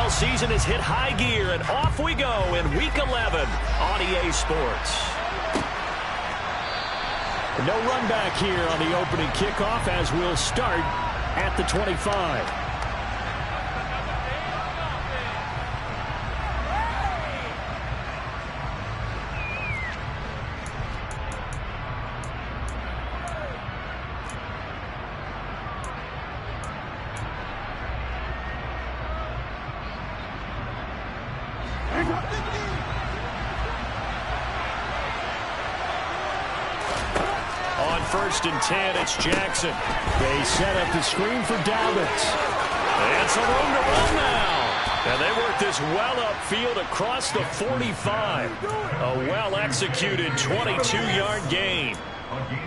football season has hit high gear, and off we go in Week 11 on EA Sports. No run back here on the opening kickoff as we'll start at the 25. On 1st and 10, it's Jackson. They set up the screen for Dobbins. And some room to run now. And they work this well upfield across the 45. A well-executed 22-yard gain.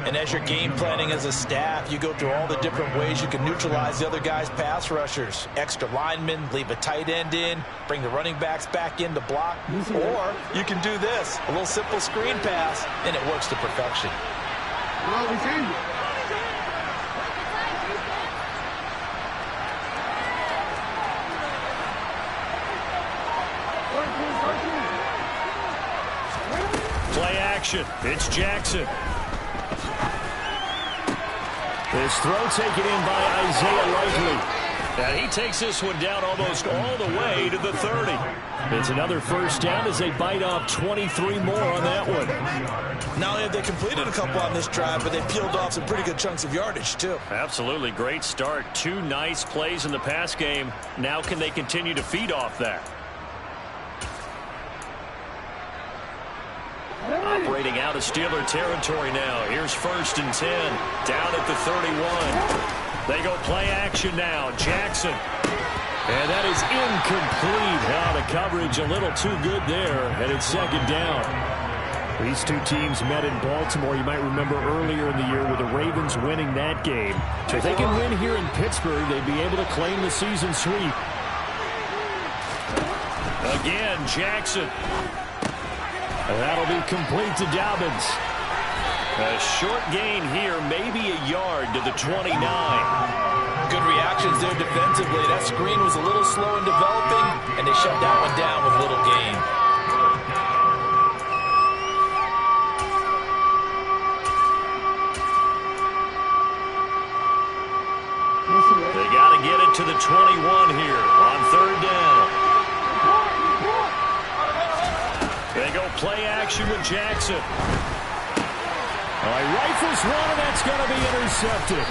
And as you're game planning as a staff, you go through all the different ways you can neutralize the other guy's pass rushers. Extra linemen, leave a tight end in, bring the running backs back in to block. Or you can do this, a little simple screen pass, and it works to perfection. Play action. It's Jackson. This throw taken in by Isaiah Likely. And he takes this one down almost all the way to the 30. It's another first down as they bite off 23 more on that one. Not only have they completed a couple on this drive, but they peeled off some pretty good chunks of yardage, too. Absolutely great start. 2 nice plays in the pass game. Now can they continue to feed off that? Operating out of Steeler territory now. Here's 1st and 10. Down at the 31. They go play action now. Jackson. And that is incomplete. The coverage a little too good there. And it's 2nd down. These two teams met in Baltimore. You might remember earlier in the year with the Ravens winning that game. So if they can win here in Pittsburgh, they'd be able to claim the season sweep. Again, Jackson. And that'll be complete to Dobbins. A short gain here, maybe a yard to the 29. Good reactions there defensively. That screen was a little slow in developing, and they shut that one down with little gain. They got to get it to the 21 here on 3rd down. They go play action with Jackson. Rifles one, and that's going to be intercepted.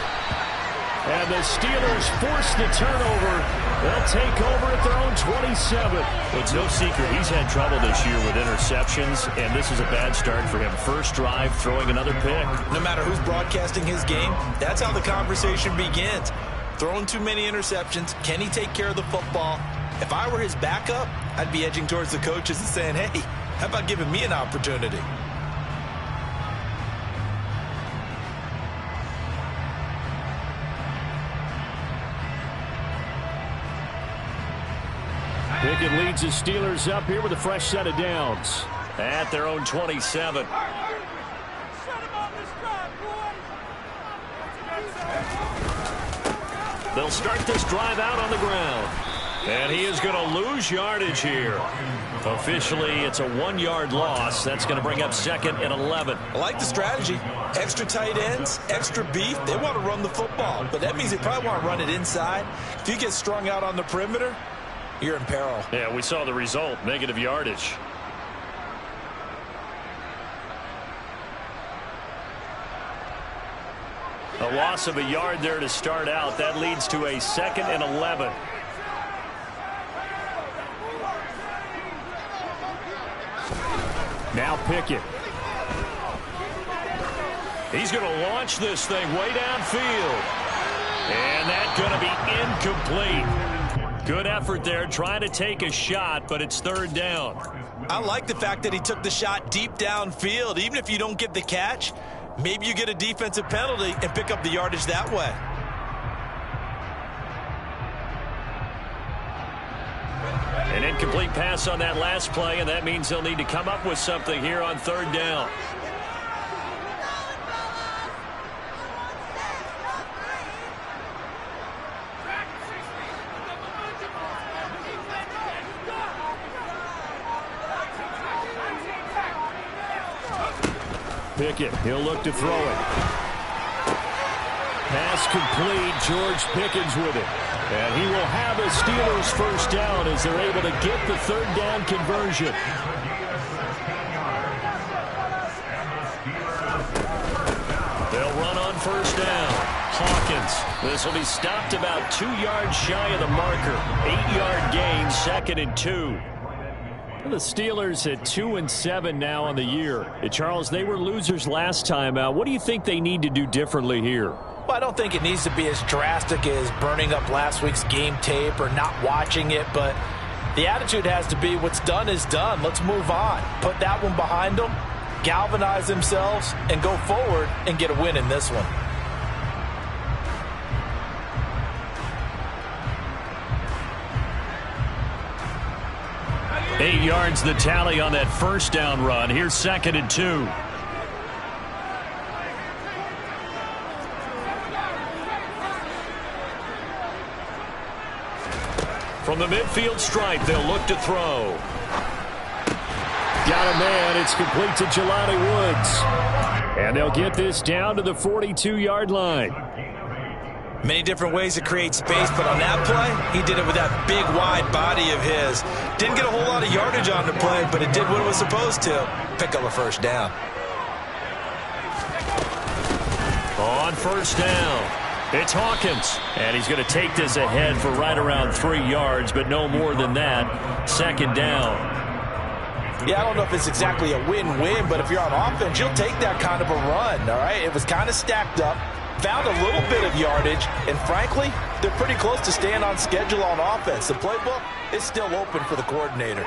And the Steelers force the turnover. They'll take over at their own 27. Well, it's no secret he's had trouble this year with interceptions, and this is a bad start for him. First drive, throwing another pick. No matter who's broadcasting his game, that's how the conversation begins. Throwing too many interceptions. Can he take care of the football? If I were his backup, I'd be edging towards the coaches and saying, hey, how about giving me an opportunity? Pickett leads the Steelers up here with a fresh set of downs at their own 27. They'll start this drive out on the ground. And he is going to lose yardage here. Officially, it's a 1-yard loss. That's going to bring up 2nd and 11. I like the strategy. Extra tight ends, extra beef. They want to run the football, but that means they probably want to run it inside. If you get strung out on the perimeter, you're in peril. Yeah, we saw the result, negative yardage. A loss of a yard there to start out. That leads to a 2nd and 11. Now Pickett. He's going to launch this thing way downfield. And that's going to be incomplete. Good effort there trying to take a shot, but it's 3rd down. I like the fact that he took the shot deep downfield. Even if you don't get the catch, maybe you get a defensive penalty and pick up the yardage that way. An incomplete pass on that last play, and that means they'll need to come up with something here on 3rd down. Pickett, he'll look to throw it. Pass complete. George Pickens with it. And he will have a Steelers first down as they're able to get the third down conversion. They'll run on first down. Hawkins. This will be stopped about 2 yards shy of the marker. 8-yard gain, 2nd and 2. The Steelers at 2-7 now on the year. Charles, they were losers last time out. What do you think they need to do differently here? Well, I don't think it needs to be as drastic as burning up last week's game tape or not watching it, but the attitude has to be what's done is done. Let's move on. Put that one behind them, galvanize themselves, and go forward and get a win in this one. Eight yards the tally on that first down run. Here's 2nd and 2. From the midfield stripe, they'll look to throw. Got a man. It's complete to Jelani Woods. And they'll get this down to the 42-yard line. Many different ways to create space, but on that play, he did it with that big, wide body of his. Didn't get a whole lot of yardage on the play, but it did what it was supposed to. Pick up a first down. On first down, it's Hawkins. And he's going to take this ahead for right around 3 yards, but no more than that. 2nd down. Yeah, I don't know if it's exactly a win-win, but if you're on offense, you'll take that kind of a run, all right? It was kind of stacked up. Found a little bit of yardage, and frankly, they're pretty close to staying on schedule on offense. The playbook is still open for the coordinator.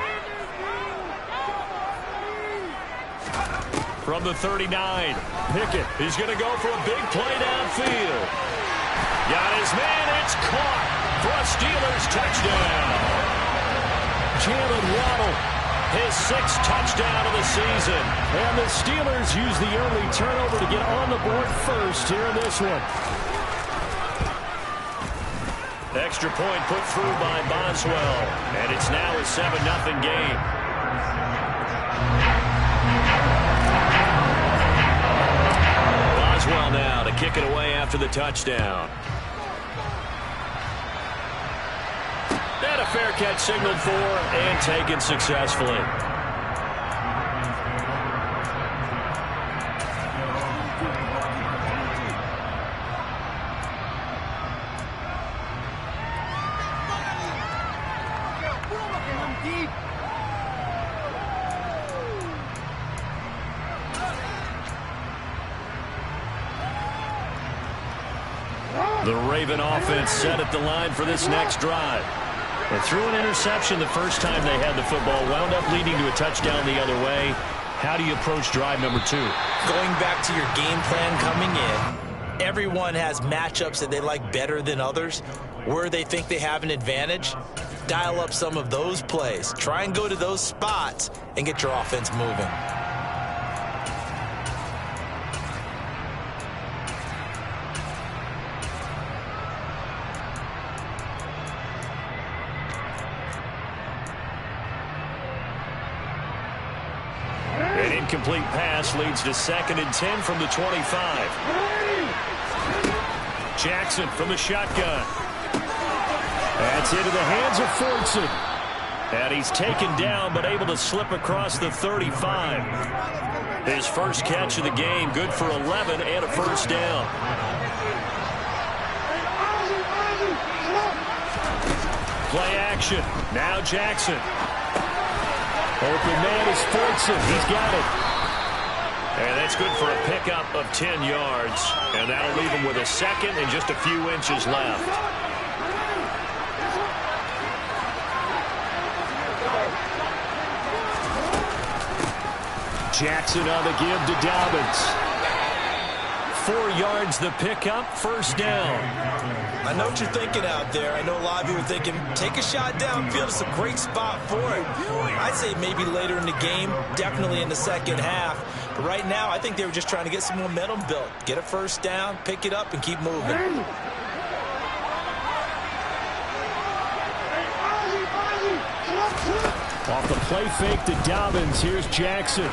From the 39, Pickett is going to go for a big play downfield. Got his man, it's caught for a Steelers touchdown. Jalen Waddle, his 6th touchdown of the season. And the Steelers use the early turnover to get on the board first here in this one. Extra point put through by Boswell. And it's now a 7-0 game. Boswell now to kick it away after the touchdown. And a fair catch signaled for and taken successfully. The Raven offense set at the line for this next drive. And threw an interception the first time they had the football, wound up leading to a touchdown the other way. How do you approach drive number 2? Going back to your game plan coming in, everyone has matchups that they like better than others. Where they think they have an advantage, dial up some of those plays. Try and go to those spots and get your offense moving. Incomplete pass leads to 2nd and 10 from the 25. Jackson from the shotgun. That's into the hands of Fordson. And he's taken down but able to slip across the 35. His first catch of the game, good for 11 and a first down. Play action. Now Jackson. Open man is Fordson. He's got it. And that's good for a pickup of 10 yards. And that'll leave him with a second and just a few inches left. Jackson on the give to Dobbins. 4 yards the pickup, first down. I know what you're thinking out there. I know a lot of you are thinking, take a shot downfield. It's a great spot for it. I'd say maybe later in the game, definitely in the second half. But right now, I think they were just trying to get some momentum built. Get a first down, pick it up, and keep moving. Off the play fake to Dobbins, here's Jackson.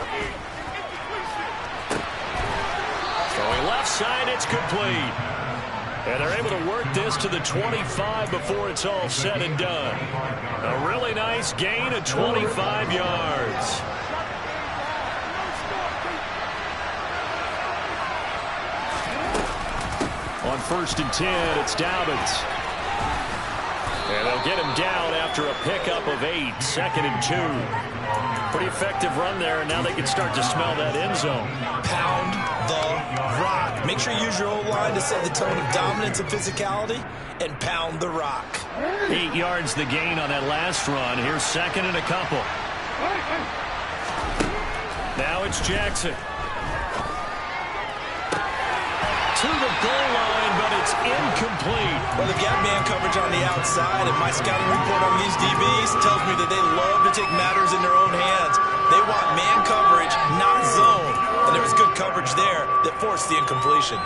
outside. It's complete. And they're able to work this to the 25 before it's all said and done. A really nice gain of 25 yards. On 1st and 10, it's Dobbins. And they'll get him down after a pickup of 8. 2nd and 2. Pretty effective run there, and now they can start to smell that end zone. Pound the rock. Make sure you use your O-line to set the tone of dominance and physicality, and pound the rock. 8 yards the gain on that last run. Here's 2nd and a couple. Now it's Jackson. To the goal line, but it's incomplete. Well, they've got man coverage on the outside, and my scouting report on these DBs tells me that they love to take matters in their own hands. They want man coverage, not zone. And there was good coverage there that forced the incompletion.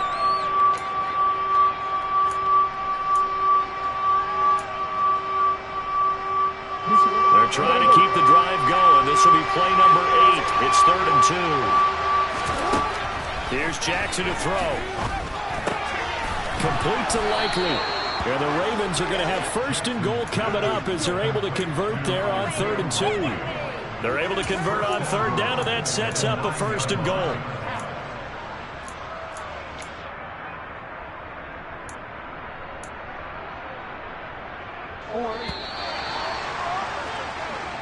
They're trying to keep the drive going. This will be play number 8. It's 3rd and 2. Here's Jackson to throw. Complete to Likely. And the Ravens are going to have 1st and goal coming up as they're able to convert there on 3rd and 2. They're able to convert on 3rd down, and that sets up a 1st and goal.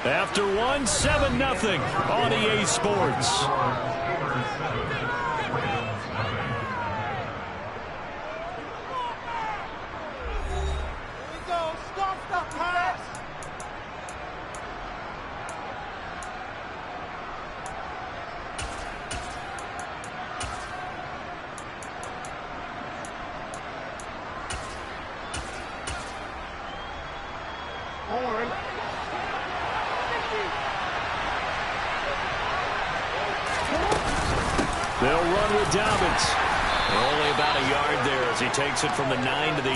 After 1, 7-0 on EA Sports. They'll run with Dobbins. Only about a yard there as he takes it from the 9 to the 8.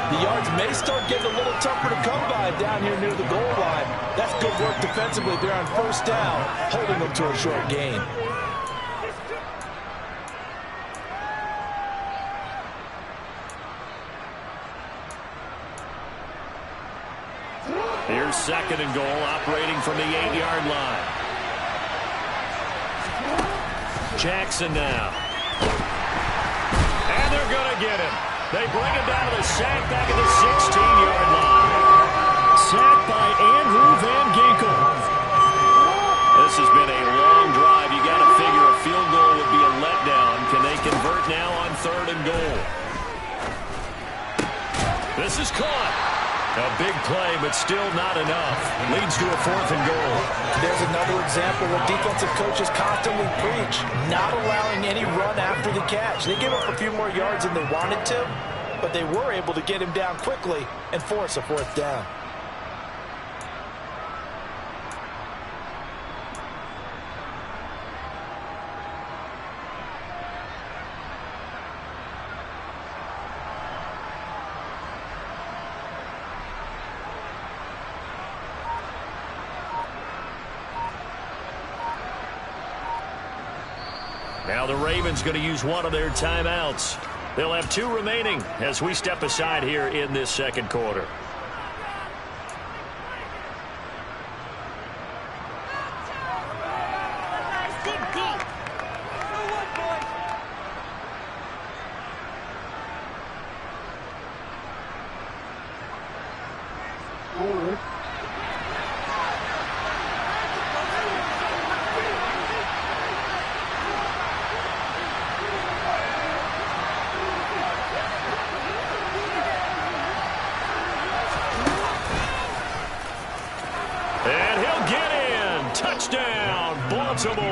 The yards may start getting a little tougher to come by down here near the goal line. That's good work defensively there on 1st down, holding them to a short gain. Here's 2nd and goal, operating from the 8-yard line. Jackson now. And they're going to get him. They bring him down to the sack back at the 16-yard line. Sacked by Andrew Van Ginkel. This has been a long drive. You got to figure a field goal would be a letdown. Can they convert now on 3rd and goal? This is caught. A big play, but still not enough. Leads to a 4th and goal. There's another example where defensive coaches constantly preach, not allowing any run after the catch. They gave up a few more yards than they wanted to, but they were able to get him down quickly and force a 4th down. Now the Ravens going to use one of their timeouts. They'll have 2 remaining as we step aside here in this 2nd quarter. Touchdown, Baltimore.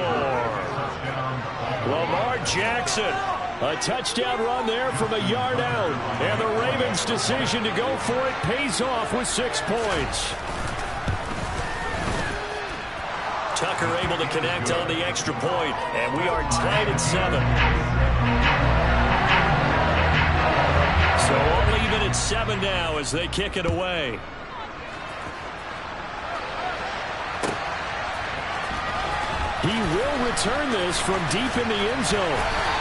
Lamar Jackson. A touchdown run there from a yard out. And the Ravens' decision to go for it pays off with 6 points. Tucker able to connect on the extra point, and we are tied at 7. So all even at 7 now as they kick it away. He will return this from deep in the end zone.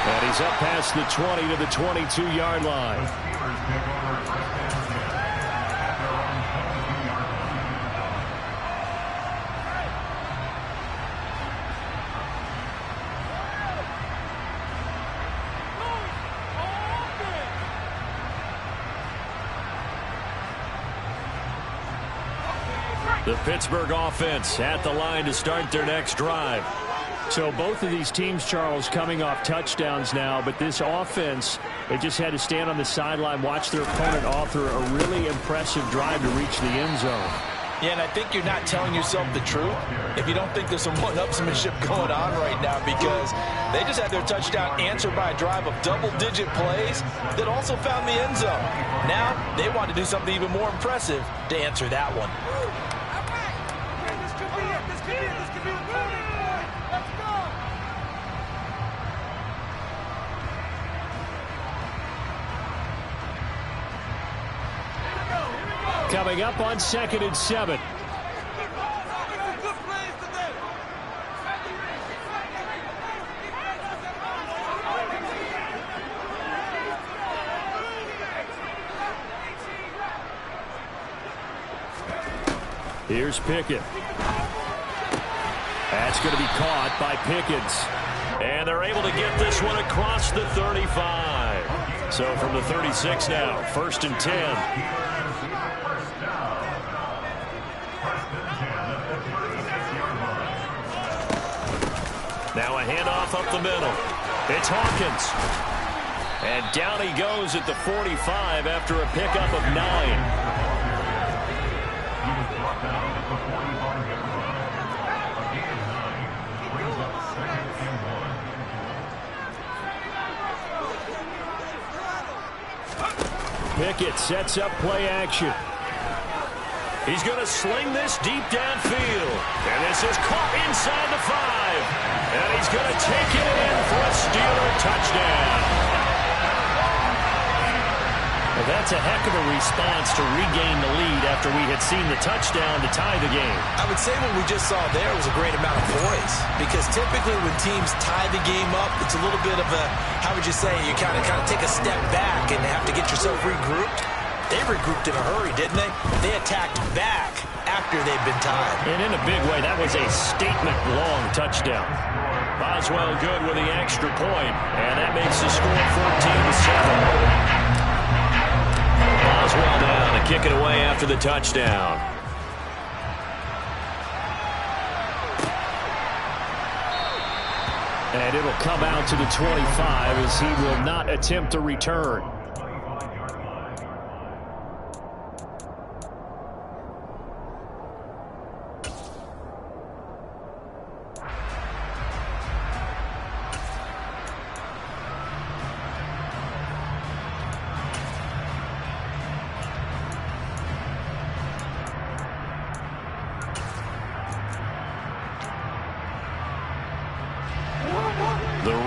And he's up past the 20 to the 22-yard line. The Pittsburgh offense at the line to start their next drive. So both of these teams, Charles, coming off touchdowns now, but this offense, they just had to stand on the sideline, watch their opponent author a really impressive drive to reach the end zone. Yeah, and I think you're not telling yourself the truth if you don't think there's some one-upsmanship going on right now, because they just had their touchdown answered by a drive of double-digit plays that also found the end zone. Now they want to do something even more impressive to answer that one. Coming up on 2nd and 7. Here's Pickett. That's going to be caught by Pickens. And they're able to get this one across the 35. So from the 36 now, 1st and 10. Now a handoff up the middle. It's Hawkins. And down he goes at the 45 after a pickup of 9. Pickett sets up play action. He's going to sling this deep downfield. And this is caught inside the 5. And he's going to take it in for a Steeler touchdown. Well, that's a heck of a response to regain the lead after we had seen the touchdown to tie the game. I would say what we just saw there was a great amount of poise, because typically when teams tie the game up, it's a little bit of a, how would you say, you kind of take a step back and have to get yourself regrouped. They regrouped in a hurry, didn't they? They attacked back after they'd been tied. And in a big way, that was a statement-long touchdown. Boswell good with the extra point, and that makes the score 14-7. Boswell now to kick it away after the touchdown. And it'll come out to the 25 as he will not attempt to return.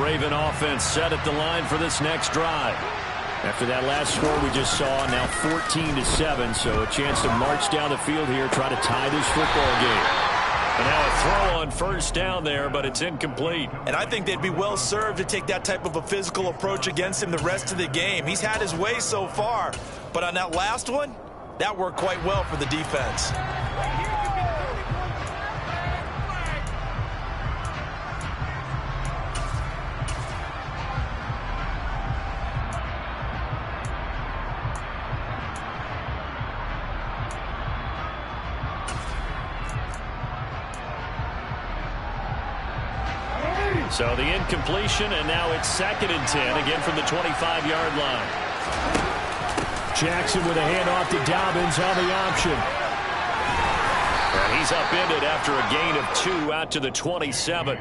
Raven offense set at the line for this next drive. After that last score we just saw, now 14-7, so a chance to march down the field here, try to tie this football game. And now a throw on 1st down there, but it's incomplete. And I think they'd be well served to take that type of a physical approach against him the rest of the game. He's had his way so far, but on that last one, that worked quite well for the defense. So the incompletion, and now it's 2nd and 10, again from the 25-yard line. Jackson with a handoff to Dobbins on the option. And he's upended after a gain of 2 out to the 27.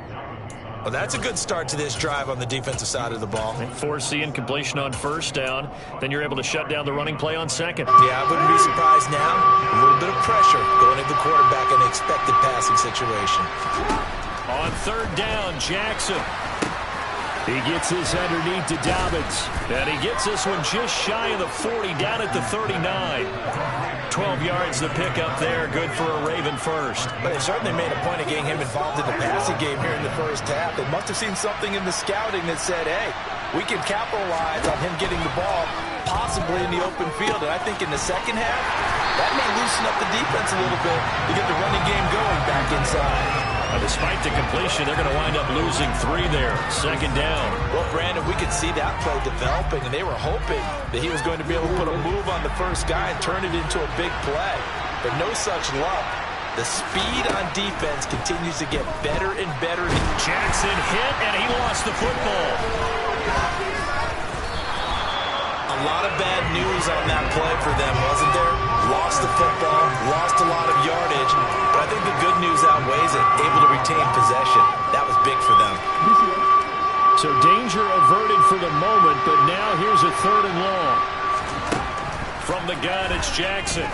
Well, that's a good start to this drive on the defensive side of the ball. They force the incompletion on 1st down. Then you're able to shut down the running play on 2nd. Yeah, I wouldn't be surprised now. A little bit of pressure going at the quarterback in an expected passing situation. On 3rd down, Jackson. He gets this underneath to Dobbins. And he gets this one just shy of the 40, down at the 39. 12 yards the pick up there. Good for a Raven first. But they certainly made a point of getting him involved in the passing game here in the first half. They must have seen something in the scouting that said, hey, we can capitalize on him getting the ball possibly in the open field. And I think in the second half, that may loosen up the defense a little bit to get the running game going back inside. Despite the completion, they're going to wind up losing 3 there. Second down. Well, Brandon, we could see that play developing, and they were hoping that he was going to be able to put a move on the first guy and turn it into a big play. But no such luck. The speed on defense continues to get better and better. Jackson hit, and he lost the football. A lot of bad news on that play for them, wasn't there? Lost the football, lost a lot of yardage, but I think the good news outweighs it. Able to retain possession. That was big for them. So danger averted for the moment, but now here's a 3rd and long. From the gun, it's Jackson.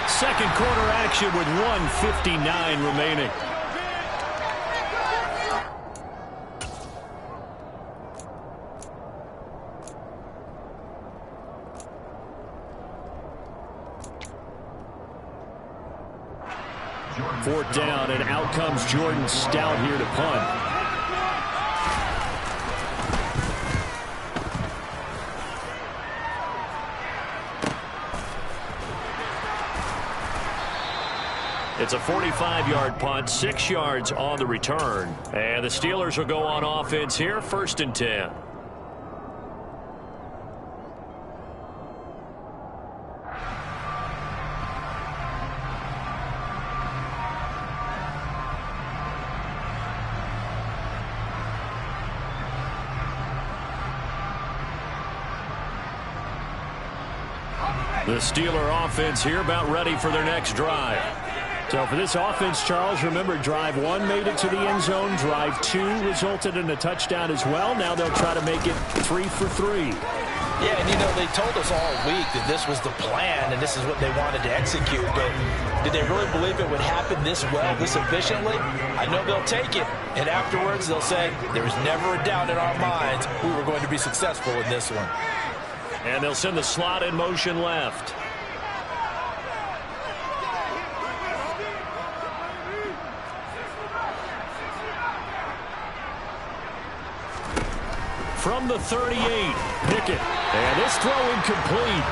Second quarter action with 1:59 remaining. Fourth down, and out comes Jordan Stout here to punt. It's a 45-yard punt, 6 yards on the return. And the Steelers will go on offense here, 1st and 10. The Steeler offense here about ready for their next drive. So for this offense, Charles, remember drive 1 made it to the end zone. Drive 2 resulted in a touchdown as well. Now they'll try to make it 3 for 3. Yeah, and you know, they told us all week that this was the plan and this is what they wanted to execute. But did they really believe it would happen this well, this efficiently? I know they'll take it. And afterwards, they'll say, there was never a doubt in our minds we were going to be successful in this one. And they'll send the slot in motion left. From the 38, Pickett. And this throw incomplete.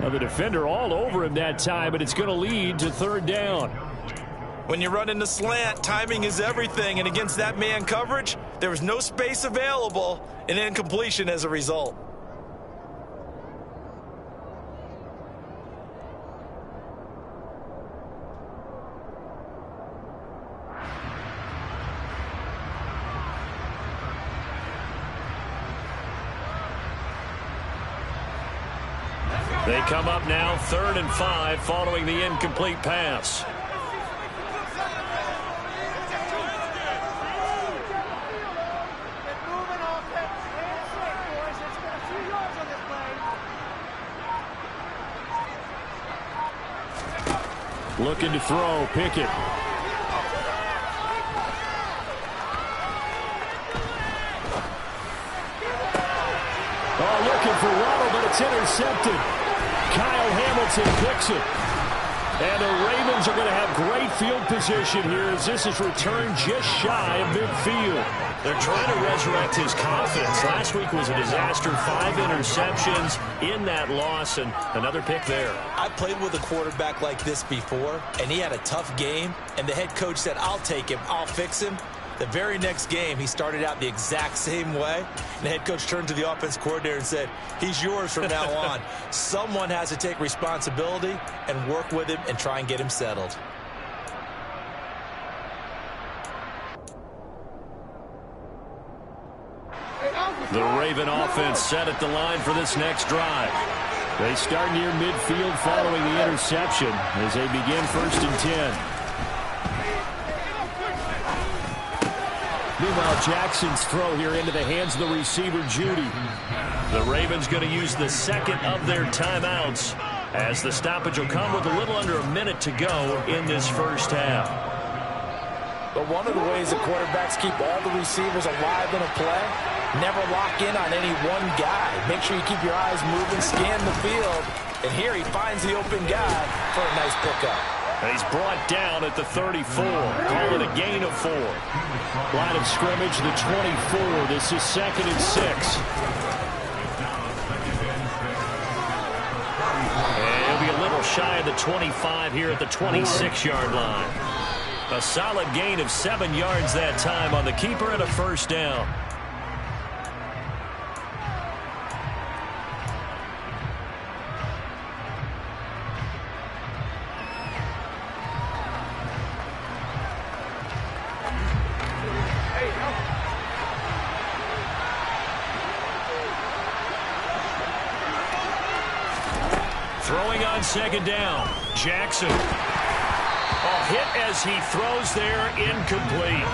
Now the defender all over him that time, but it's going to lead to 3rd down. When you run in the slant, timing is everything. And against that man coverage, there was no space available, and incompletion as a result. They come up now 3rd and 5 following the incomplete pass. Looking to throw, Pickett. Oh, looking for Waddle, but it's intercepted. Kyle Hamilton picks it. And the Ravens are going to have great field position here as this is returned just shy of midfield. They're trying to resurrect his confidence. Last week was a disaster. 5 interceptions in that loss, and another pick there. I played with a quarterback like this before, and he had a tough game, and the head coach said, I'll take him, I'll fix him. The very next game, he started out the exact same way. And the head coach turned to the offense coordinator and said, he's yours from now on. Someone has to take responsibility and work with him and try and get him settled. The Raven offense set at the line for this next drive. They start near midfield following the interception as they begin 1st and 10. Meanwhile, Jackson's throw here into the hands of the receiver, Judy. The Ravens going to use the second of their timeouts as the stoppage will come with a little under a minute to go in this first half. But one of the ways that quarterbacks keep all the receivers alive in a play, never lock in on any one guy. Make sure you keep your eyes moving, scan the field, And here he finds the open guy for a nice pickup. And he's brought down at the 34. Call it a gain of 4. Line of scrimmage, the 24. This is 2nd and 6. And he'll be a little shy of the 25 here at the 26-yard line. A solid gain of 7 yards that time on the keeper and a first down. Throwing on 2nd down, Jackson. A hit as he throws there, incomplete.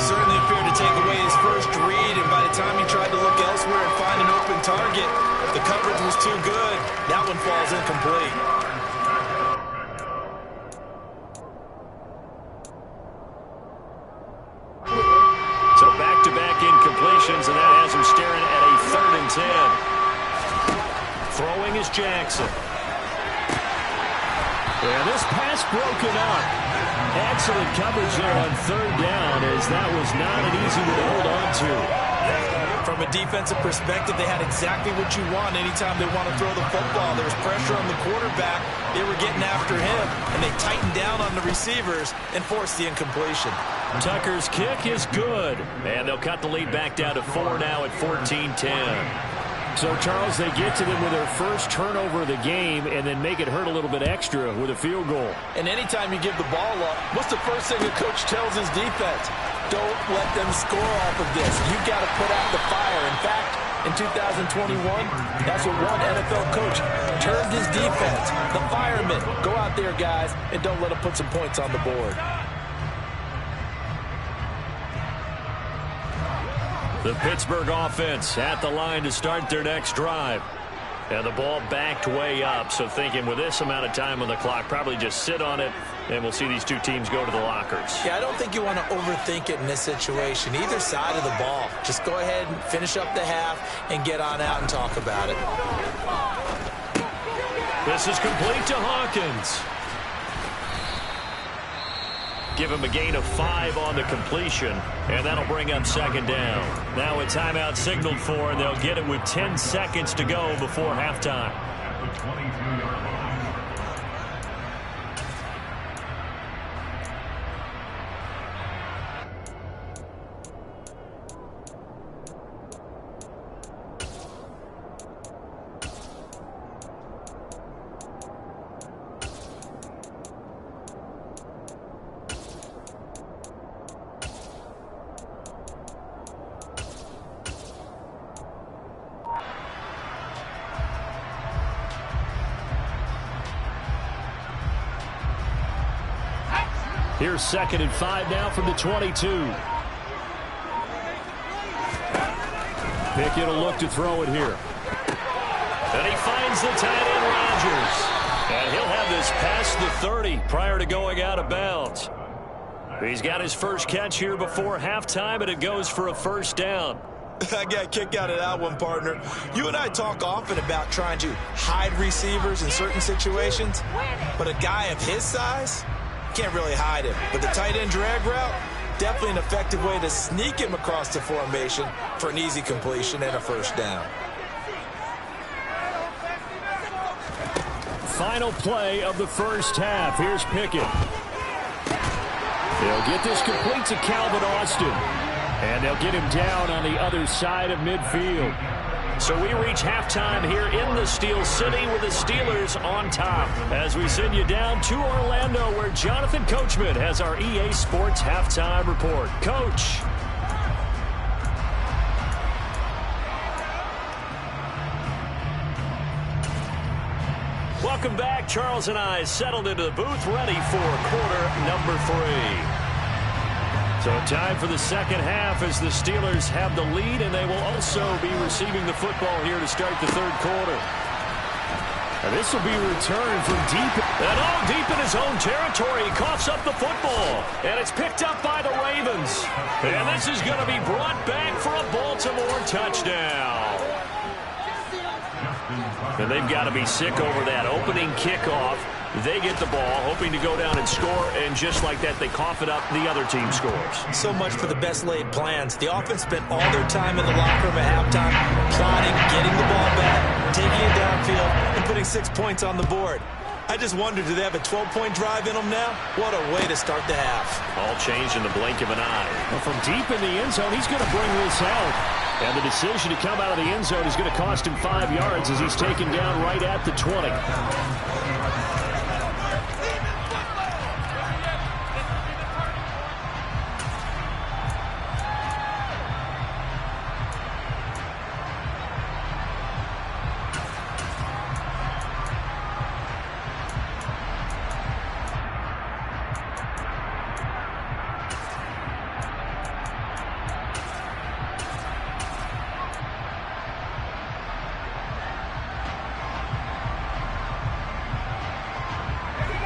Certainly appeared to take away his first read, and by the time he tried to look elsewhere and find an open target, the coverage was too good. That one falls incomplete. So back-to-back incompletions, and that has him staring at a 3rd and 10. Throwing is Jackson. Yeah, this pass broken up. Excellent coverage there on 3rd down, as that was not an easy one to hold on to. From a defensive perspective, they had exactly what you want anytime they want to throw the football. There was pressure on the quarterback. They were getting after him, and they tightened down on the receivers and forced the incompletion. Tucker's kick is good, and they'll cut the lead back down to 4 now at 14-10. So, Charles, they get to them with their first turnover of the game and then make it hurt a little bit extra with a field goal. And anytime you give the ball up, what's the first thing a coach tells his defense? Don't let them score off of this. You've got to put out the fire. In fact, in 2021, that's what one NFL coach termed his defense. The firemen. Go out there, guys, and don't let them put some points on the board. The Pittsburgh offense at the line to start their next drive. And the ball backed way up, so thinking with this amount of time on the clock, probably just sit on it, and we'll see these two teams go to the lockers. Yeah, I don't think you want to overthink it in this situation. Either side of the ball. Just go ahead and finish up the half and get on out and talk about it. This is complete to Hawkins. Give him a gain of 5 on the completion, and that'll bring up 2nd down. Now a timeout signaled for, and they'll get it with 10 seconds to go before halftime. Here's 2nd and 5 now from the 22. Pickett will look to throw it here. And he finds the tight end, Rodgers. And he'll have this past the 30 prior to going out of bounds. He's got his first catch here before halftime, and it goes for a first down. I got a kick out of that one, partner. You and I talk often about trying to hide receivers in certain situations, but a guy of his size can't really hide him. But the tight end drag route, definitely an effective way to sneak him across the formation for an easy completion and a first down. Final play of the first half. Here's Pickett. They'll get this complete to Calvin Austin. And they'll get him down on the other side of midfield. So we reach halftime here in the Steel City with the Steelers on top. As we send you down to Orlando, where Jonathan Coachman has our EA Sports halftime report. Coach. Welcome back. Charles and I settled into the booth, ready for quarter number 3. So time for the second half as the Steelers have the lead, and they will also be receiving the football here to start the third quarter. And this will be returned from deep. And deep in his own territory. He coughs up the football. And it's picked up by the Ravens. And this is going to be brought back for a Baltimore touchdown. And they've got to be sick over that opening kickoff. They get the ball, hoping to go down and score, and just like that, they cough it up. The other team scores. So much for the best laid plans. The offense spent all their time in the locker room at halftime plotting, getting the ball back, taking it downfield, and putting 6 points on the board. I just wonder, do they have a 12-point drive in them now? What a way to start the half. All changed in the blink of an eye. Well, from deep in the end zone, he's going to bring this out. And the decision to come out of the end zone is going to cost him 5 yards as he's taken down right at the 20.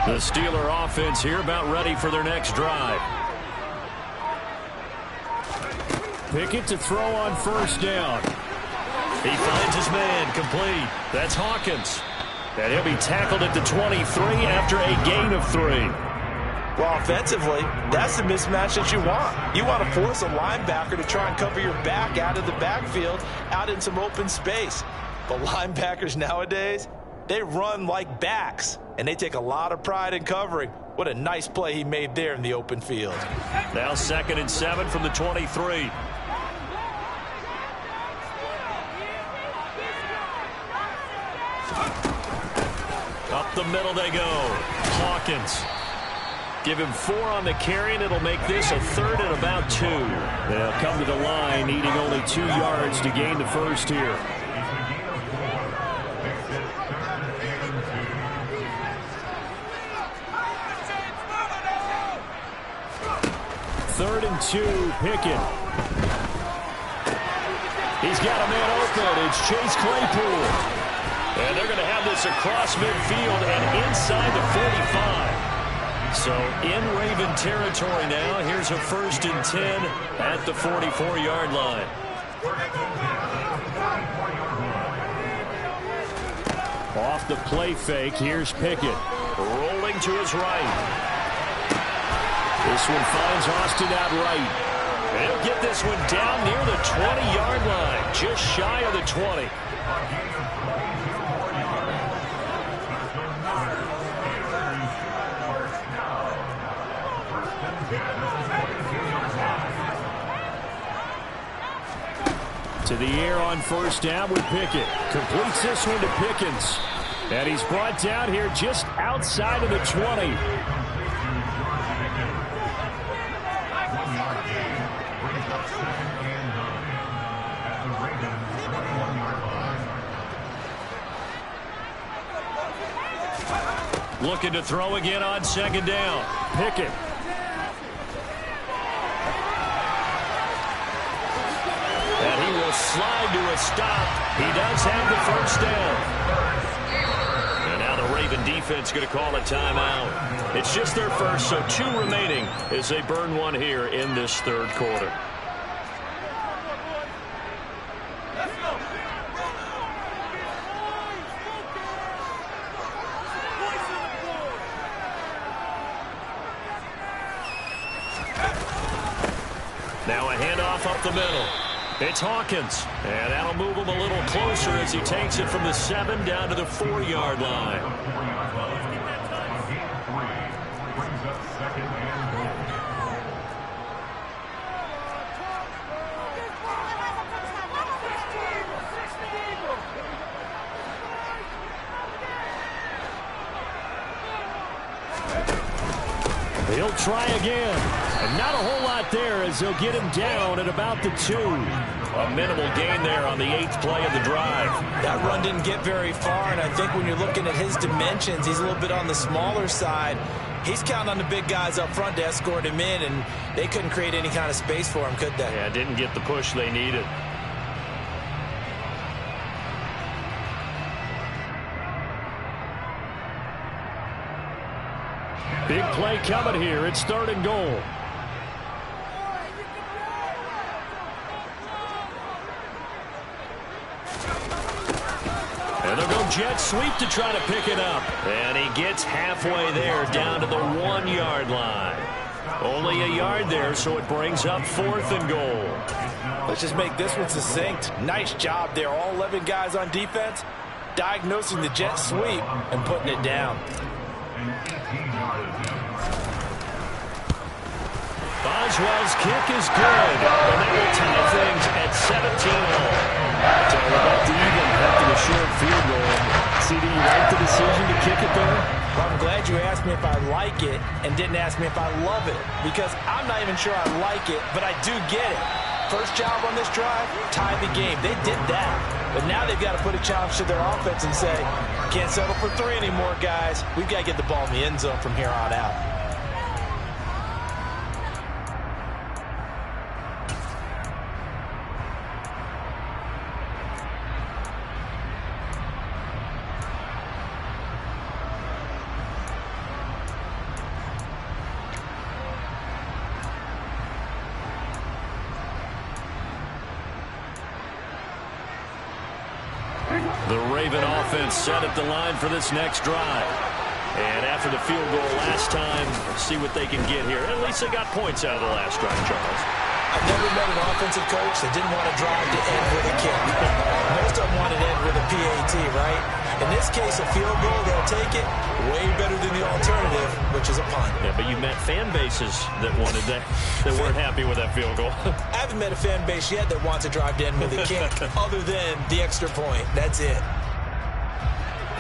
The Steeler offense here about ready for their next drive. Pickett to throw on first down. He finds his man, complete. That's Hawkins. And he'll be tackled at the 23 after a gain of 3. Well, offensively, that's the mismatch that you want. You want to force a linebacker to try and cover your back out of the backfield, out in some open space. But linebackers nowadays, they run like backs, and they take a lot of pride in covering. What a nice play he made there in the open field. Now 2nd and 7 from the 23. Up the middle they go. Hawkins. Give him 4 on the carry, and it'll make this a 3rd and about 2. They'll come to the line, needing only 2 yards to gain the first here. 3rd and 2, Pickett. He's got a man open. It's Chase Claypool. And they're going to have this across midfield and inside the 45. So in Raven territory now. Here's a 1st and 10 at the 44-yard line. Off the play fake, here's Pickett. Rolling to his right. This one finds Austin out right. They'll get this one down near the 20-yard line, just shy of the 20. To the air on first down with Pickett. Completes this one to Pickens. And he's brought down here just outside of the 20. Looking to throw again on 2nd down. Pickett. And he will slide to a stop. He does have the 1st down. And now the Raven defense going to call a timeout. It's just their first, so 2 remaining as they burn one here in this 3rd quarter. Now a handoff up the middle. It's Hawkins. And that'll move him a little closer as he takes it from the 7 down to the 4-yard line. He'll try again. And not a whole lot there as they'll get him down at about the 2. A minimal gain there on the 8th play of the drive. That run didn't get very far, and I think when you're looking at his dimensions, he's a little bit on the smaller side. He's counting on the big guys up front to escort him in, and they couldn't create any kind of space for him, could they? Yeah, didn't get the push they needed. Big play coming here. It's 3rd and goal. And they'll go jet sweep to try to pick it up. And he gets halfway there down to the 1-yard line. Only a yard there, so it brings up 4th and goal. Let's just make this one succinct. Nice job there. All 11 guys on defense diagnosing the jet sweep and putting it down. Boswell's kick is good, and they will tie things at 17 all. So we're about to even after the short field goal. CD, you like the decision to kick it there? Well, I'm glad you asked me if I like it and didn't ask me if I love it, because I'm not even sure I like it, but I do get it. First job on this drive, tie the game. They did that, but now they've got to put a challenge to their offense and say, can't settle for 3 anymore, guys. We've got to get the ball in the end zone from here on out. The Raven offense set at the line for this next drive. And after the field goal last time, see what they can get here. At least they got points out of the last drive, Charles. I've never met an offensive coach that didn't want to drive to end with a kick. Most of them want to end with a PAT, right? In this case, a field goal, they'll take it. Way better than the alternative, which is a punt. Yeah, but you met fan bases that wanted that, that weren't happy with that field goal. I haven't met a fan base yet that wants to drive to end with a kick, other than the extra point. That's it.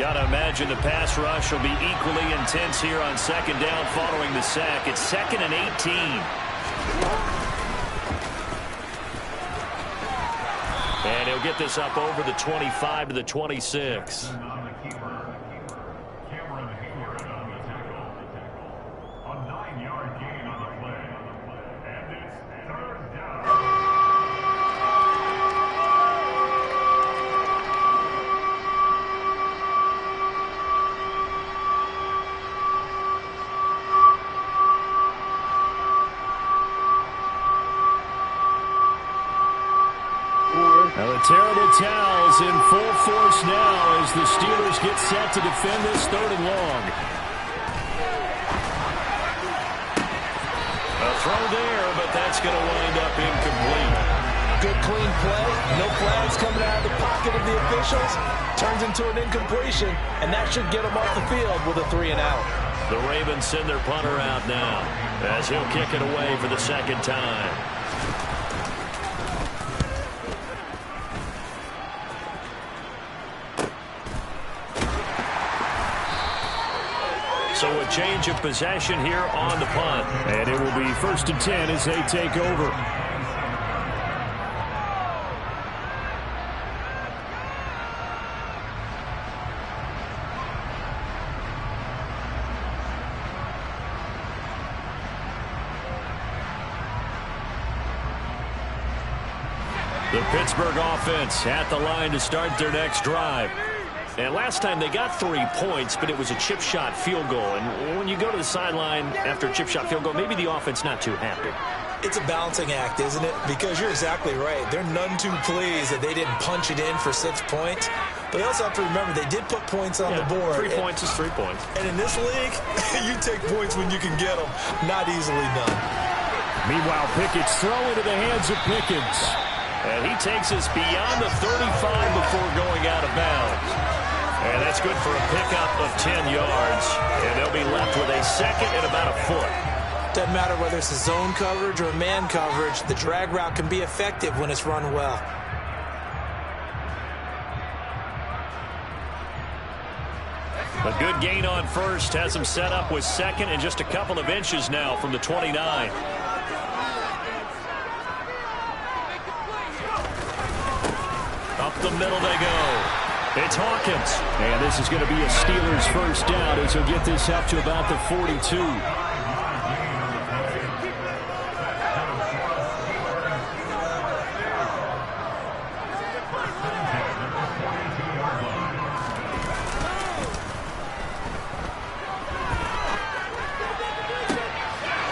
Got to imagine the pass rush will be equally intense here on 2nd down following the sack. It's 2nd and 18. And he'll get this up over the 25 to the 26. Now the terrible towels in full force now as the Steelers get set to defend this 3rd and long. A throw there, but that's going to wind up incomplete. Good clean play. No flags coming out of the pocket of the officials. Turns into an incompletion, and that should get them off the field with a 3 and out. The Ravens send their punter out now as he'll kick it away for the 2nd time. So a change of possession here on the punt. And it will be 1st and 10 as they take over. The Pittsburgh offense at the line to start their next drive. And last time they got 3 points, but it was a chip shot field goal. And when you go to the sideline after a chip shot field goal, maybe the offense not too happy. It's a balancing act, isn't it? Because you're exactly right. They're none too pleased that they didn't punch it in for 6 points. But they also have to remember they did put points on the board. 3 points is 3 points. And in this league, you take points when you can get them. Not easily done. Meanwhile, Pickett's throw into the hands of Pickens. And he takes us beyond the 35 before going out of bounds. And that's good for a pickup of 10 yards. And they'll be left with a 2nd and about a foot. Doesn't matter whether it's a zone coverage or man coverage, the drag route can be effective when it's run well. A good gain on 1st has him set up with 2nd and just a couple of inches now from the 29. Up the middle they go. It's Hawkins. And this is going to be a Steelers 1st down as he'll get this up to about the 42.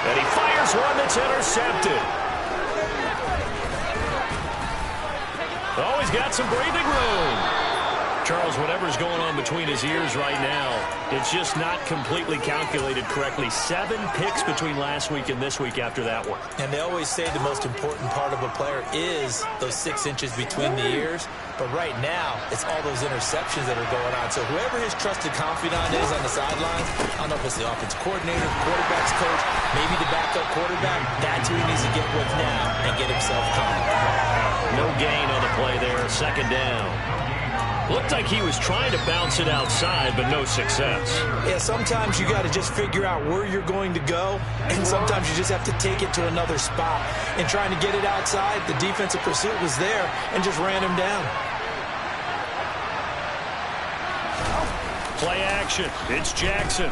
And he fires one that's intercepted. Oh, he's got some breathing room. Charles, whatever's going on between his ears right now, it's just not completely calculated correctly. 7 picks between last week and this week after that one. And they always say the most important part of a player is those 6 inches between the ears. But right now, it's all those interceptions that are going on. So whoever his trusted confidant is on the sidelines, I don't know if it's the offensive coordinator, quarterback's coach, maybe the backup quarterback, that's who he needs to get with now and get himself calm. No gain on the play there, 2nd down. Looked like he was trying to bounce it outside, but no success. Yeah, sometimes you got to just figure out where you're going to go, and sometimes you just have to take it to another spot. And trying to get it outside, the defensive pursuit was there and just ran him down. Play action. It's Jackson.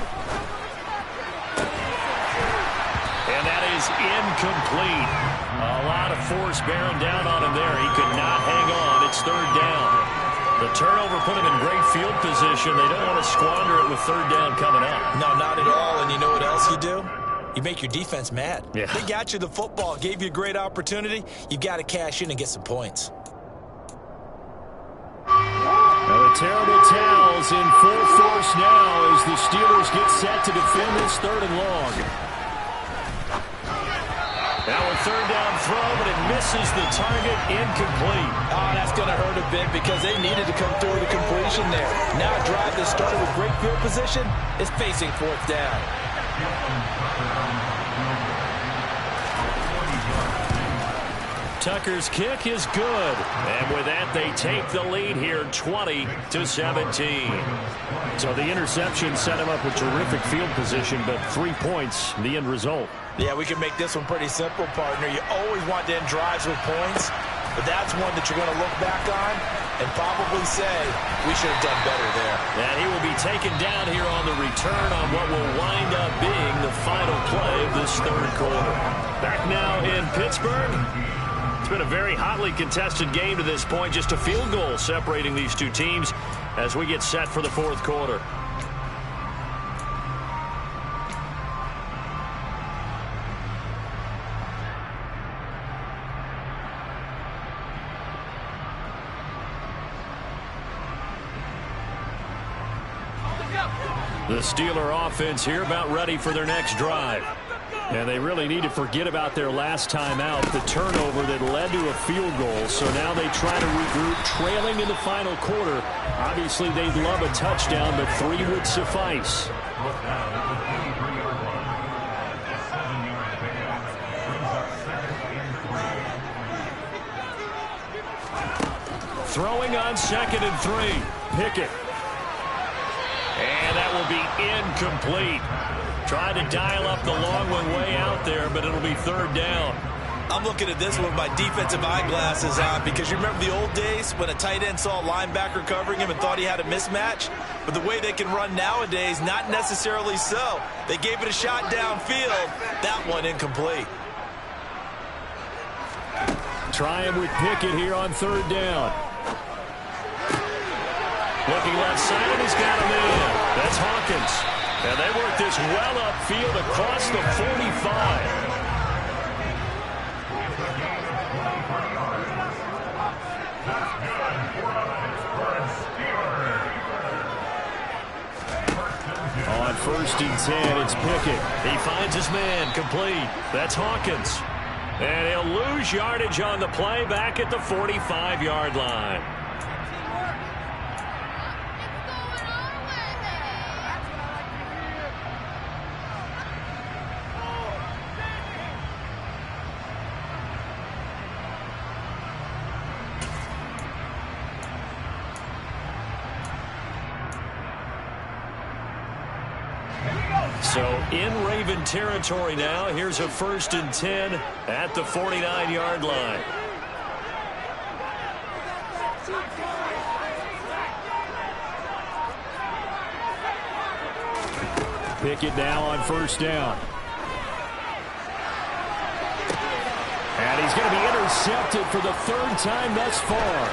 And that is incomplete. A lot of force bearing down on him there. He could not hang on. It's 3rd down. The turnover put him in great field position. They don't want to squander it with 3rd down coming up. No, not at all. And you know what else you do? You make your defense mad. Yeah. They got you the football, gave you a great opportunity. You got to cash in and get some points. Now the terrible towels in full force now as the Steelers get set to defend this 3rd and long. Now a 3rd down throw, but it misses the target, incomplete. Oh, that's going to hurt a bit because they needed to come through with a completion there. Now a drive that started with great field position is facing 4th down. Tucker's kick is good. And with that, they take the lead here, 20-17. So the interception set him up with terrific field position, but 3 points, the end result. Yeah, we can make this one pretty simple, partner. You always want to end drives with points, but that's one that you're going to look back on and probably say, we should have done better there. And he will be taken down here on the return on what will wind up being the final play of this 3rd quarter. Back now in Pittsburgh. It's been a very hotly contested game to this point. Just a field goal separating these two teams as we get set for the 4th quarter. The Steeler offense here about ready for their next drive. And they really need to forget about their last time out, the turnover that led to a field goal. So now they try to regroup, trailing in the final quarter. Obviously, they'd love a touchdown, but 3 would suffice. Throwing on 2nd and 3. Pickett. And that will be incomplete. Tried to dial up the long one way out there, but it'll be 3rd down. I'm looking at this one with my defensive eyeglasses on because you remember the old days when a tight end saw a linebacker covering him and thought he had a mismatch? But the way they can run nowadays, not necessarily so. They gave it a shot downfield. That one incomplete. Trying with Pickett here on 3rd down. Looking left side, and he's got him in. That's Hawkins. And they work this well upfield across the 45. On 1st and 10, it's Pickett. He finds his man, complete. That's Hawkins. And he'll lose yardage on the play back at the 45-yard line. So in Raven territory now. Here's a 1st and 10 at the 49-yard line. Pickett now on 1st down. And he's going to be intercepted for the 3rd time thus far.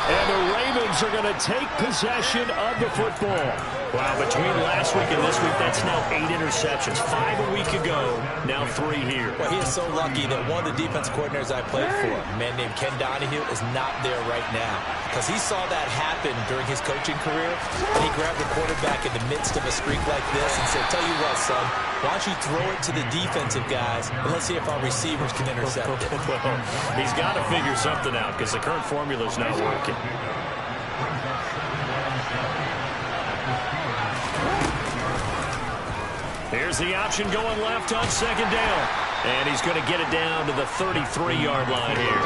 And the Ravens Braves are going to take possession of the football. Wow, between last week and this week, that's now 8 interceptions. 5 a week ago, now 3 here. Well, he is so lucky that one of the defense coordinators I played for, a man named Ken Donahue, is not there right now. Because he saw that happen during his coaching career, and he grabbed the quarterback in the midst of a streak like this and said, tell you what, son, why don't you throw it to the defensive guys, and let's see if our receivers can intercept it. Well, he's got to figure something out because the current formula's not working. Here's the option going left on second down. And he's going to get it down to the 33-yard line here.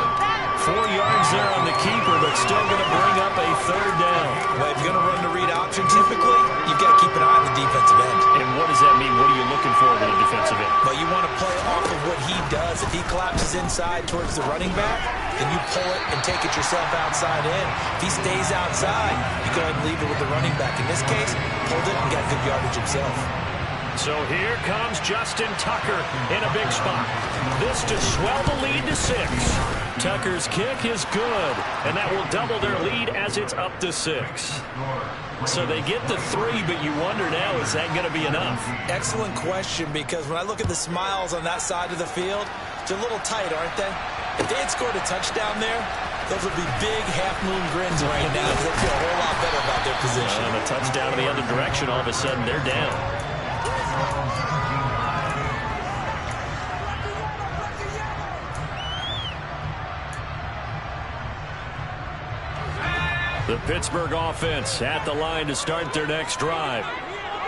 4 yards there on the keeper, but still going to bring up a third down. Well, if you're going to run the read option, typically, you've got to keep an eye on the defensive end. And what does that mean? What are you looking for with a defensive end? Well, you want to play off of what he does. If he collapses inside towards the running back, then you pull it and take it yourself outside in. If he stays outside, you go ahead and leave it with the running back. In this case, pulled it and got good yardage himself. So here comes Justin Tucker in a big spot. This to swell the lead to 6. Tucker's kick is good, and that will double their lead as it's up to 6. So they get the 3, but you wonder now, is that going to be enough? Excellent question, because when I look at the smiles on that side of the field, it's a little tight, aren't they? If they had scored a touchdown there, those would be big half-moon grins right now, because they feel a whole lot better about their position. And a touchdown in the other direction, all of a sudden they're down. The Pittsburgh offense at the line to start their next drive.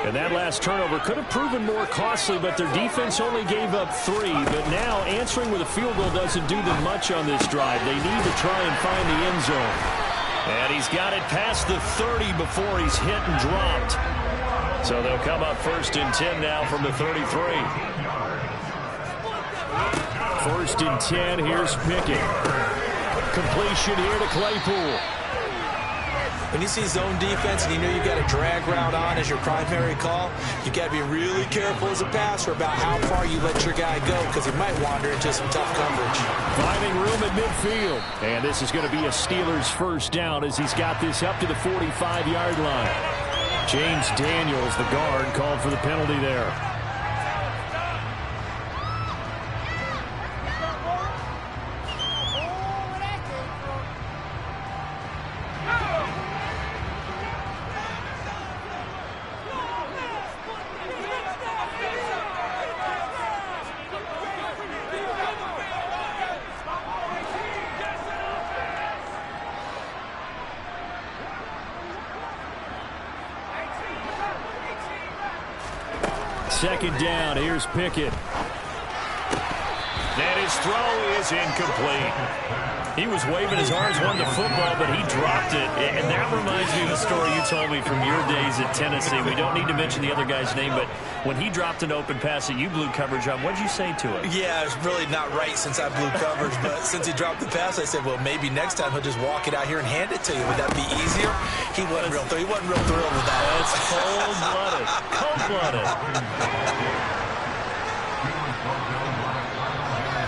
And that last turnover could have proven more costly, but their defense only gave up 3. But now answering with a field goal doesn't do them much on this drive. They need to try and find the end zone. And he's got it past the 30 before he's hit and dropped. So they'll come up 1st and 10 now from the 33. 1st and 10, here's Pickett. Completion here to Claypool. When you see zone defense and you know you've got a drag route on as your primary call, you've got to be really careful as a passer about how far you let your guy go, because he might wander into some tough coverage. Finding room at midfield. And this is going to be a Steelers first down as he's got this up to the 45-yard line. James Daniels, the guard, called for the penalty there. Second down, here's Pickett. And his throw is incomplete. He was waving his arms, wanting the football, but he dropped it. And that reminds me of the story you told me from your days at Tennessee. We don't need to mention the other guy's name, but when he dropped an open pass that you blew coverage on, what did you say to him? Yeah, it's really not right since I blew coverage, but since he dropped the pass, I said, well, maybe next time he'll just walk it out here and hand it to you. Would that be easier? He wasn't real thrilled with that. That's cold-blooded. Cold-blooded.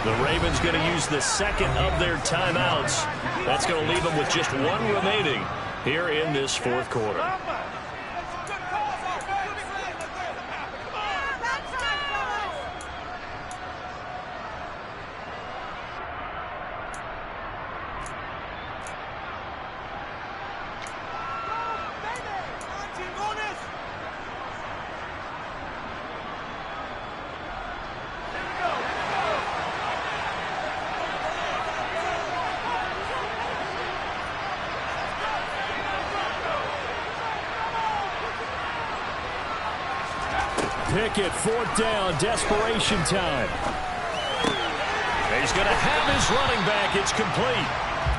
The Ravens going to use the second of their timeouts. That's going to leave them with just 1 remaining here in this 4th quarter. Pickett, 4th down, desperation time. He's going to have his running back. It's complete.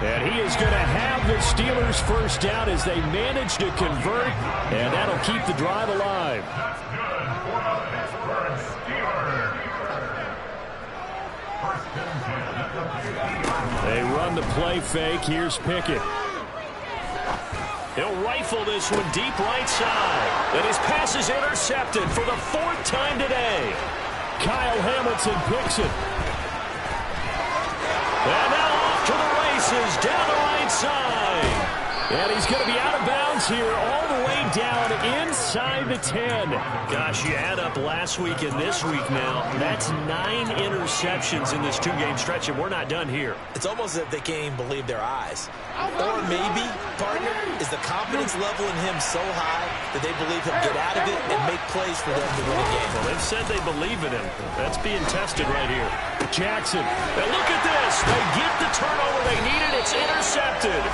And he is going to have the Steelers first down as they manage to convert, and that'll keep the drive alive. They run the play fake. Here's Pickett. He'll rifle this one deep right side. And his pass is intercepted for the 4th time today. Kyle Hamilton picks it. And now off to the races down the right side. And he's going to be out of bounds here all the way down inside the 10. Gosh, you add up last week and this week now. That's 9 interceptions in this 2-game stretch, and we're not done here. It's almost as if they can't even believe their eyes. Or maybe, partner, is the confidence level in him so high that they believe he'll get out of it and make plays for them to win a game. Well, they've said they believe in him. That's being tested right here. Jackson. And look at this. They get the turnover they needed. It's intercepted.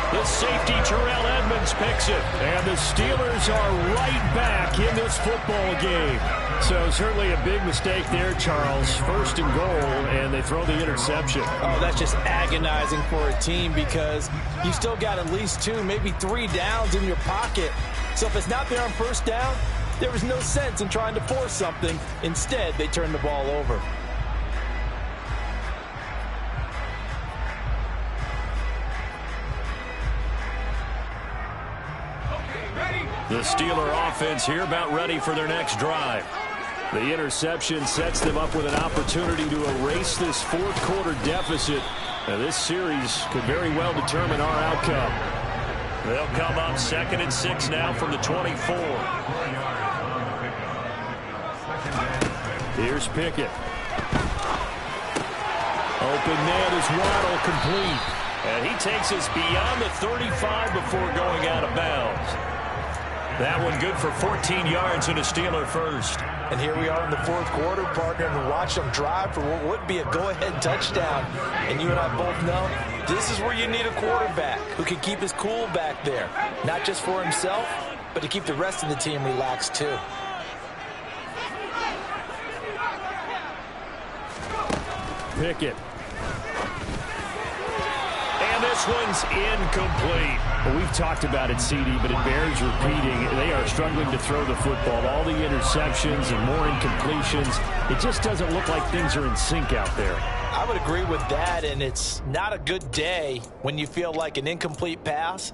The safety, Terrell Edmonds, picks it. And the Steelers are right back in this football game. So certainly a big mistake there, Charles. First and goal, and they throw the interception. Oh, that's just agonizing for a team because you still got at least 2, maybe 3 downs in your pocket. So if it's not there on first down, there was no sense in trying to force something. Instead, they turn the ball over. The Steeler offense here about ready for their next drive. The interception sets them up with an opportunity to erase this fourth-quarter deficit. Now, this series could very well determine our outcome. They'll come up 2nd and 6 now from the 24. Here's Pickett. Open man is Waddle, complete. And he takes us beyond the 35 before going out of bounds. That one good for 14 yards and a Steeler first. And here we are in the fourth quarter, partner, and watch them drive for what would be a go-ahead touchdown. And you and I both know this is where you need a quarterback who can keep his cool back there. Not just for himself, but to keep the rest of the team relaxed too. Pickett. And this one's incomplete. Well, we've talked about it, CD, but it bears repeating. They are struggling to throw the football. All the interceptions and more incompletions. It just doesn't look like things are in sync out there. I would agree with that, and it's not a good day when you feel like an incomplete pass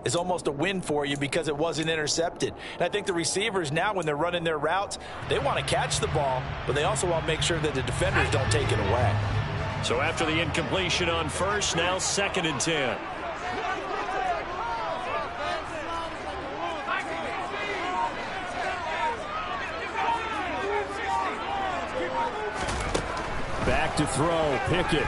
is almost a win for you because it wasn't intercepted. And I think the receivers now, when they're running their routes, they want to catch the ball, but they also want to make sure that the defenders don't take it away. So after the incompletion on first, now 2nd and 10. Back to throw, Pickett.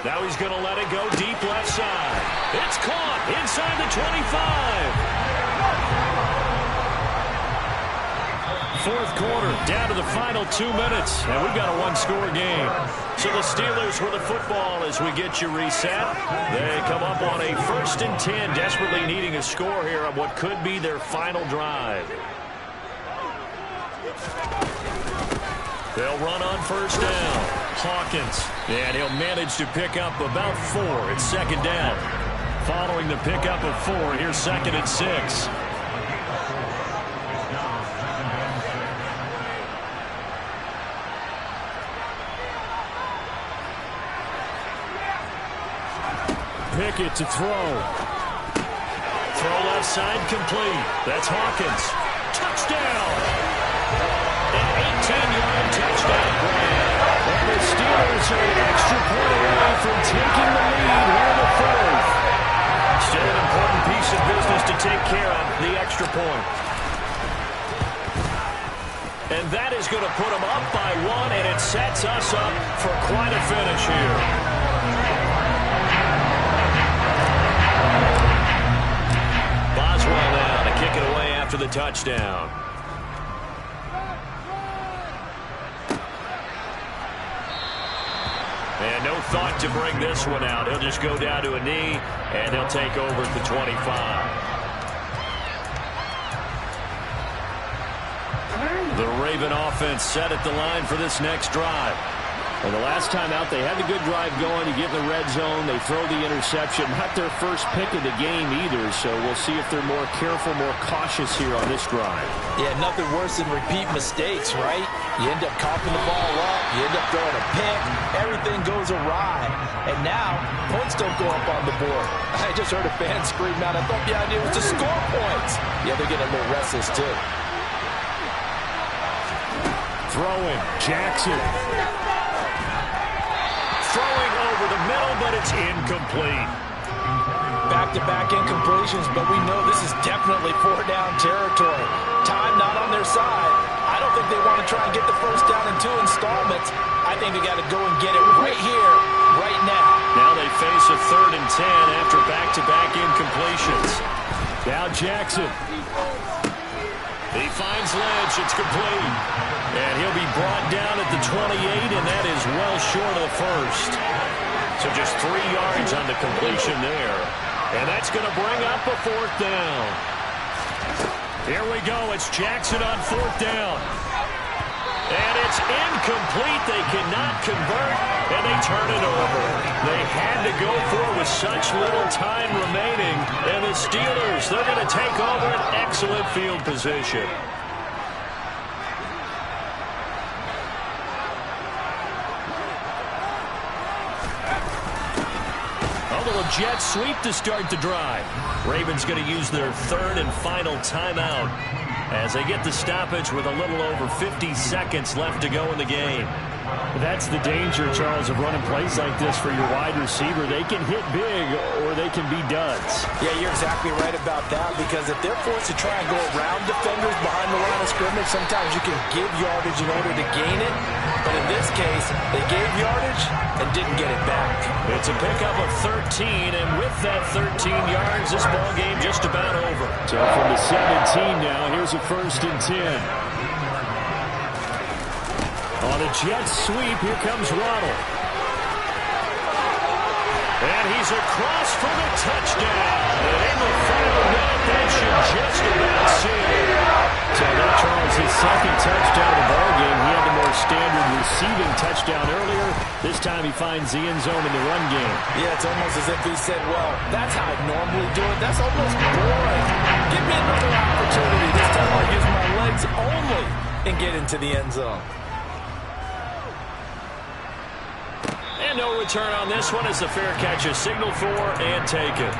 Now he's going to let it go deep left side. It's caught inside the 25. Fourth quarter, down to the final 2 minutes, and we've got a one-score game. So the Steelers with the football as we get you reset. They come up on a 1st and 10, desperately needing a score here on what could be their final drive. They'll run on first down. Hawkins, and he'll manage to pick up about 4. It's 2nd down. Following the pickup of 4, here's 2nd and 6. Pickett to throw. Throw left side complete. That's Hawkins. Touchdown! An 18-yard touchdown grab. And the Steelers are an extra point away from taking the lead here in the fourth. Still an important piece of business to take care of, the extra point. And that is going to put them up by 1, and it sets us up for quite a finish here. Boswell now to kick it away after the touchdown. And no thought to bring this one out. He'll just go down to a knee, and he'll take over at the 25. The Raven offense set at the line for this next drive. Well, the last time out, they had a good drive going. You get in the red zone, they throw the interception. Not their first pick of the game either, so we'll see if they're more careful, more cautious here on this drive. Yeah, nothing worse than repeat mistakes, right? You end up coughing the ball up, you end up throwing a pick, everything goes awry. And now, points don't go up on the board. I just heard a fan scream out, I thought the idea was to score points. Yeah, they're getting a little restless too. Throwing, Jackson. Throwing over the middle, but it's incomplete. Back back-to-back incompletions, but we know this is definitely four-down territory. Time not on their side. I don't think they want to try and get the first down in 2 installments. I think they got to go and get it right here, right now. Now they face a 3rd and 10 after back-to-back incompletions. Now Jackson. He finds Lynch. It's complete. And he'll be brought down at the 28, and that is well short of the first. So just 3 yards on the completion there. And that's going to bring up a 4th down. Here we go. It's Jackson on 4th down. And it's incomplete. They cannot convert, and they turn it over. They had to go for it with such little time remaining. And the Steelers, they're going to take over an excellent field position. A little jet sweep to start the drive. Ravens going to use their 3rd and final timeout as they get the stoppage with a little over 50 seconds left to go in the game. That's the danger, Charles, of running plays like this for your wide receiver. They can hit big or they can be duds. Yeah, you're exactly right about that, because if they're forced to try and go around defenders behind the line of scrimmage, sometimes you can give yardage in order to gain it. But in this case, they gave yardage and didn't get it back. It's a pickup of 13, and with that 13 yards, this ball game just about over. So from the 17 now, here's a 1st and 10. On a jet sweep, here comes Waddle. And he's across for the touchdown. And in the final minute, that should just about seal it. So that, Charles, his 2nd touchdown of the ballgame. He had the more standard receiving touchdown earlier. This time he finds the end zone in the run game. Yeah, it's almost as if he said, well, that's how I normally do it. That's almost boring. Give me another opportunity. This time I'll use my legs only and get into the end zone. And no return on this one as the fair catch is signaled for and taken.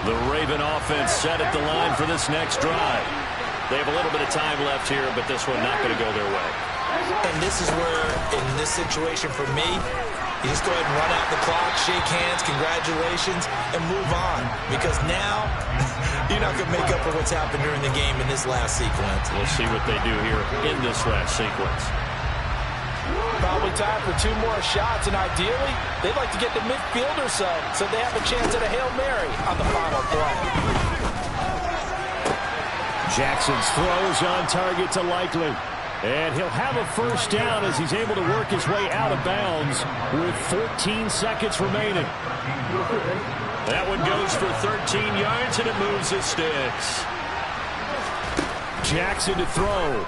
The Raven offense set at the line for this next drive. They have a little bit of time left here, but this one not going to go their way. And this is where, in this situation for me, you just go ahead and run out the clock, shake hands, congratulations, and move on. Because now, you're not going to make up for what's happened during the game in this last sequence. We'll see what they do here in this last sequence. Probably time for 2 more shots, and ideally, they'd like to get the midfield or so they have a chance at a Hail Mary on the final play. Jackson's throw is on target to Likely. And he'll have a 1st down as he's able to work his way out of bounds with 14 seconds remaining. That one goes for 13 yards, and it moves the sticks. Jackson to throw.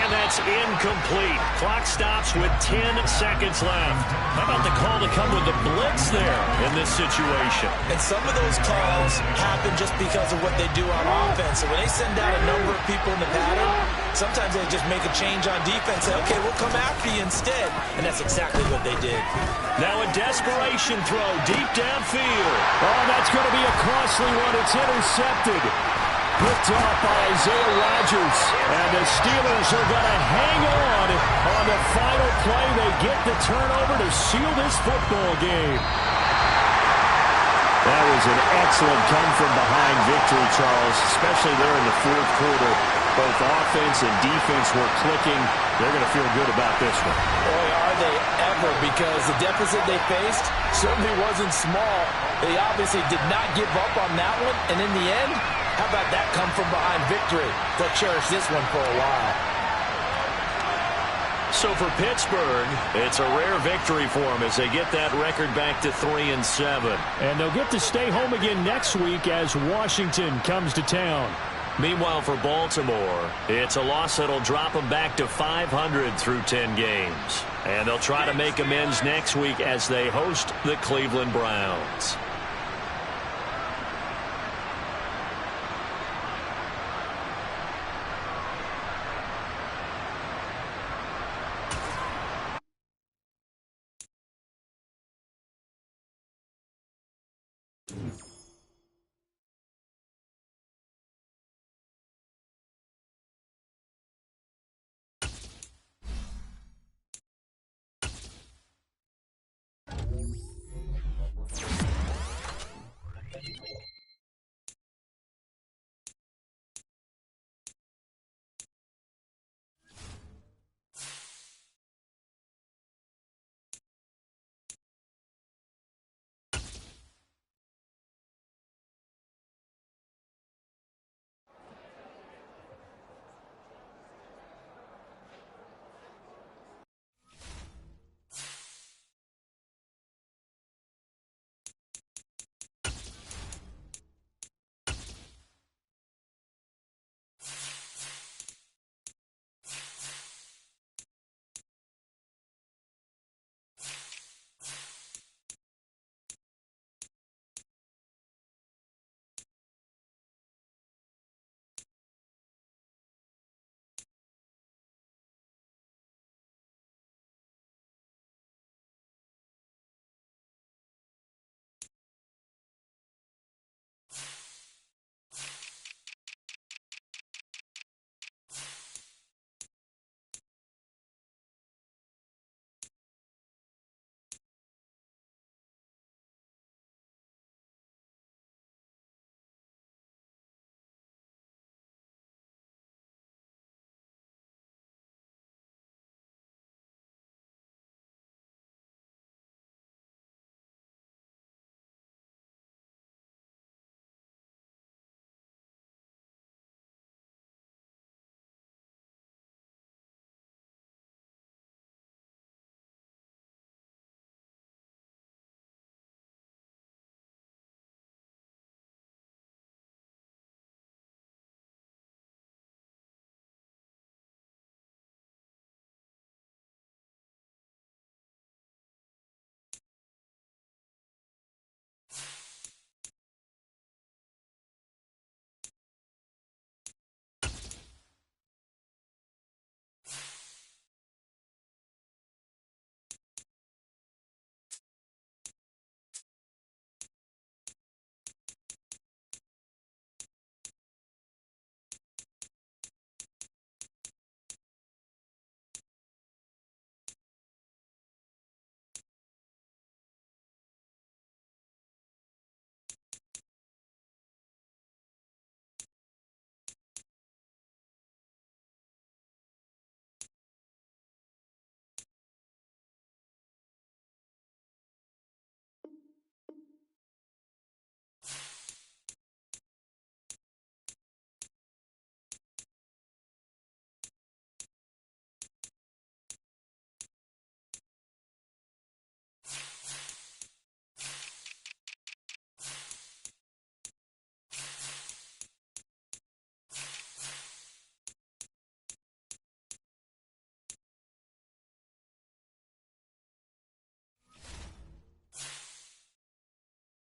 And that's incomplete. Clock stops with 10 seconds left. How about the call to come with the blitz there in this situation? And some of those calls happen just because of what they do on offense. So when they send out a number of people in the pattern, sometimes they just make a change on defense. Say, okay, we'll come after you instead. And that's exactly what they did. Now a desperation throw deep downfield. Oh, that's going to be a costly one. It's intercepted. Picked off by Isaiah Rodgers. And the Steelers are going to hang on the final play. They get the turnover to seal this football game. That was an excellent come-from-behind victory, Charles, especially there in the 4th quarter. Both offense and defense were clicking. They're going to feel good about this one. Boy, are they ever, because the deficit they faced certainly wasn't small. They obviously did not give up on that one, and in the end, how about that come-from-behind victory? They'll cherish this one for a while. So for Pittsburgh, it's a rare victory for them as they get that record back to 3-7. And they'll get to stay home again next week as Washington comes to town. Meanwhile, for Baltimore, it's a loss that'll drop them back to 500 through 10 games. And they'll try to make amends next week as they host the Cleveland Browns.